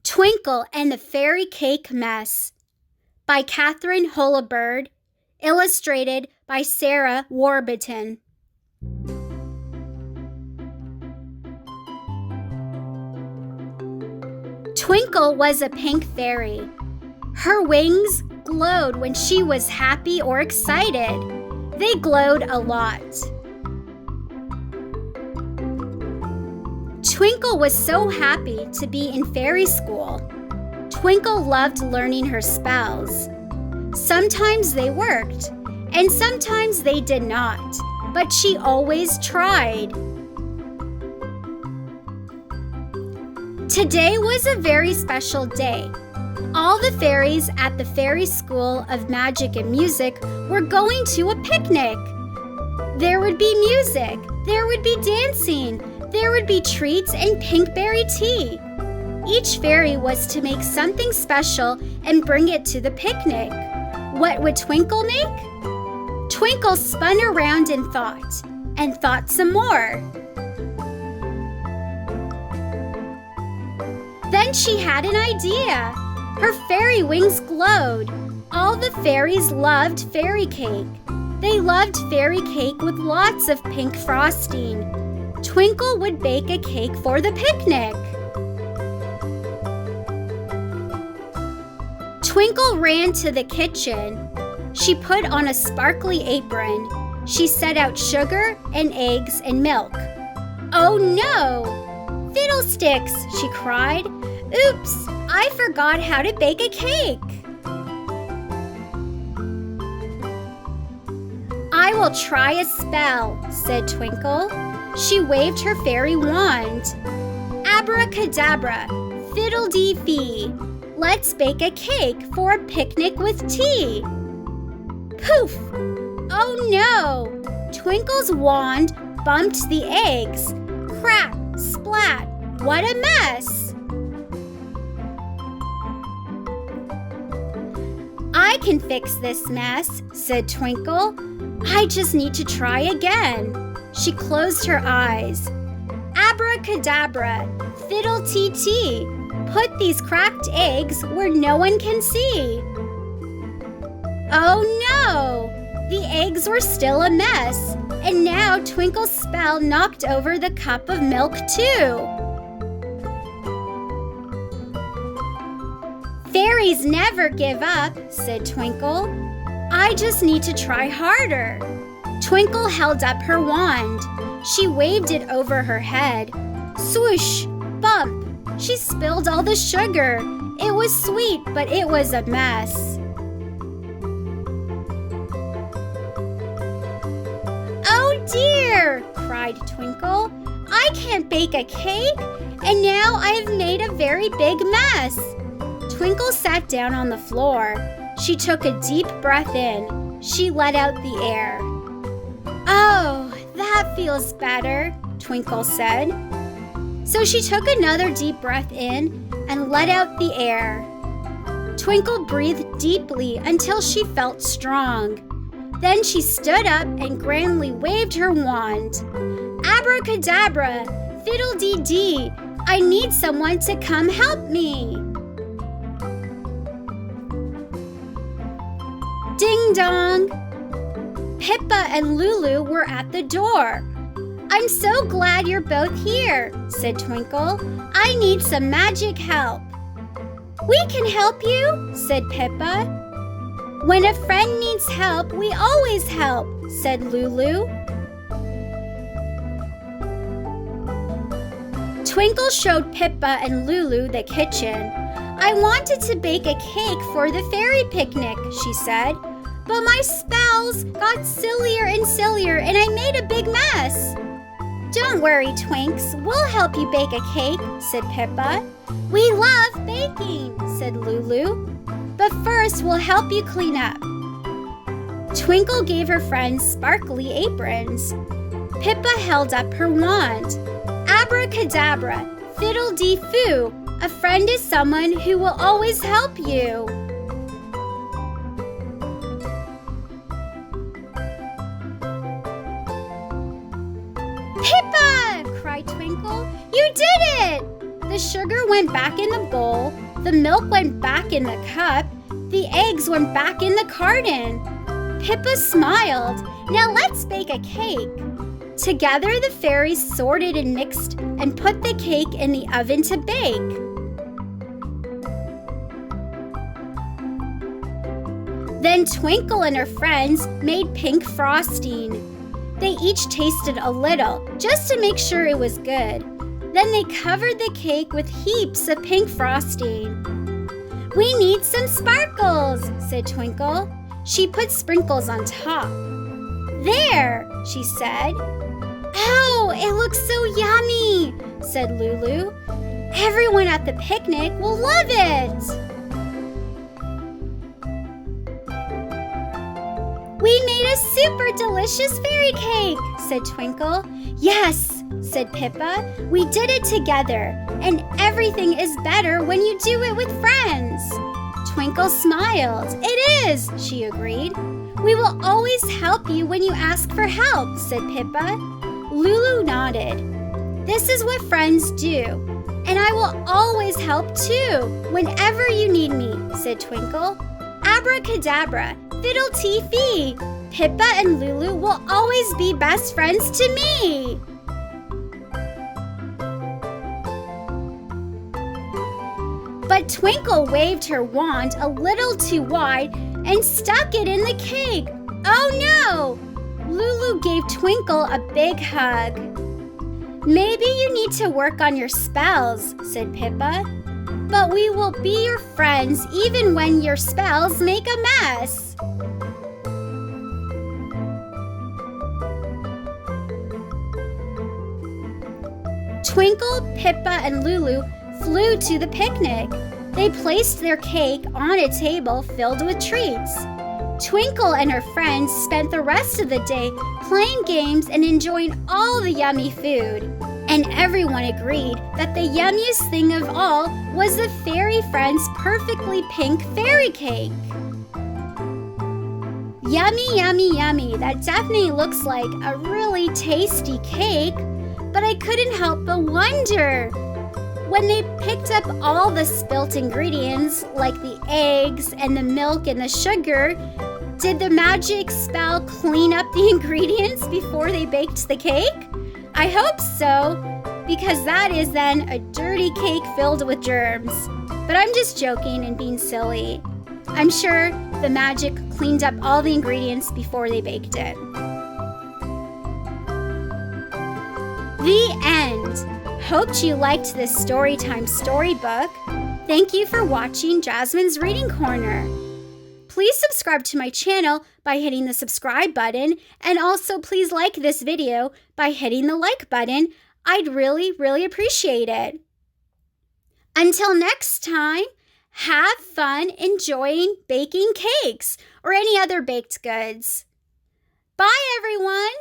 Twinkle and the Fairy Cake Mess by Katharine Holabird, illustrated by Sarah Warburton. Twinkle was a pink fairy. Her wings glowed when she was happy or excited. They glowed a lot. Twinkle was so happy to be in fairy school. Twinkle loved learning her spells. Sometimes they worked, and sometimes they did not, but she always tried. Today was a very special day. All the fairies at the Fairy School of Magic and Music were going to a picnic. There would be music, there would be dancing, there would be treats and pinkberry tea. Each fairy was to make something special and bring it to the picnic. What would Twinkle make? Twinkle spun around and thought some more. Then she had an idea. Her fairy wings glowed. All the fairies loved fairy cake. They loved fairy cake with lots of pink frosting. Twinkle would bake a cake for the picnic. Twinkle ran to the kitchen. She put on a sparkly apron. She set out sugar and eggs and milk. "Oh no! Fiddlesticks!" she cried. "Oops! I forgot how to bake a cake!" "I will try a spell," said Twinkle. She waved her fairy wand. "Abracadabra, fiddle-dee-fee, let's bake a cake for a picnic with tea." Poof! Oh no! Twinkle's wand bumped the eggs. Crack, splat, what a mess! "I can fix this mess," said Twinkle. "I just need to try again." She closed her eyes. "Abracadabra, fiddle-tee-tee, put these cracked eggs where no one can see." Oh no! The eggs were still a mess, and now Twinkle's spell knocked over the cup of milk too. "Fairies never give up," said Twinkle. "I just need to try harder." Twinkle held up her wand. She waved it over her head. Swoosh! Bump! She spilled all the sugar. It was sweet, but it was a mess. "Oh dear!" cried Twinkle. "I can't bake a cake, and now I have made a very big mess." Twinkle sat down on the floor. She took a deep breath in. She let out the air. "Oh, that feels better," Twinkle said. So she took another deep breath in and let out the air. Twinkle breathed deeply until she felt strong. Then she stood up and grandly waved her wand. "Abracadabra, fiddle-dee-dee, I need someone to come help me." Ding dong! Pippa and Lulu were at the door. "I'm so glad you're both here," said Twinkle. "I need some magic help." "We can help you," said Pippa. "When a friend needs help, we always help," said Lulu. Twinkle showed Pippa and Lulu the kitchen. "I wanted to bake a cake for the fairy picnic," she said, "but my spells got sillier and sillier and I made a big mess." "Don't worry, Twinks, we'll help you bake a cake," said Pippa. "We love baking," said Lulu. "But first we'll help you clean up." Twinkle gave her friends sparkly aprons. Pippa held up her wand. "Abracadabra, fiddle-dee-foo, a friend is someone who will always help you." "Pippa!" cried Twinkle. "You did it!" The sugar went back in the bowl, the milk went back in the cup, the eggs went back in the carton. Pippa smiled. Now let's bake a cake. Together the fairies sorted and mixed and put the cake in the oven to bake. Then Twinkle and her friends made pink frosting. They each tasted a little, just to make sure it was good. Then they covered the cake with heaps of pink frosting. "We need some sparkles," said Twinkle. She put sprinkles on top. "There," she said. "Oh, it looks so yummy," said Lulu. "Everyone at the picnic will love it." "We made a super delicious fairy cake," said Twinkle. "Yes," said Pippa. "We did it together, and everything is better when you do it with friends." Twinkle smiled. "It is," she agreed. "We will always help you when you ask for help," said Pippa. Lulu nodded. "This is what friends do, and I will always help too, whenever you need me," said Twinkle. "Abracadabra, fiddle-tee-fee, Pippa and Lulu will always be best friends to me." But Twinkle waved her wand a little too wide and stuck it in the cake. Oh no! Lulu gave Twinkle a big hug. "Maybe you need to work on your spells," said Pippa. "But we will be your friends even when your spells make a mess." Twinkle, Pippa, and Lulu flew to the picnic. They placed their cake on a table filled with treats. Twinkle and her friends spent the rest of the day playing games and enjoying all the yummy food. And everyone agreed that the yummiest thing of all was the fairy friends' perfectly pink fairy cake. Yummy, yummy, yummy. That definitely looks like a really tasty cake, but I couldn't help but wonder. When they picked up all the spilt ingredients, like the eggs and the milk and the sugar, did the magic spell clean up the ingredients before they baked the cake? I hope so, because that is then a dirty cake filled with germs. But I'm just joking and being silly. I'm sure the magic cleaned up all the ingredients before they baked it. The end. Hoped you liked this Storytime storybook. Thank you for watching Jasmine's Reading Corner. Please subscribe to my channel by hitting the subscribe button, and also please like this video by hitting the like button. I'd really, really appreciate it. Until next time, have fun enjoying baking cakes or any other baked goods. Bye, everyone!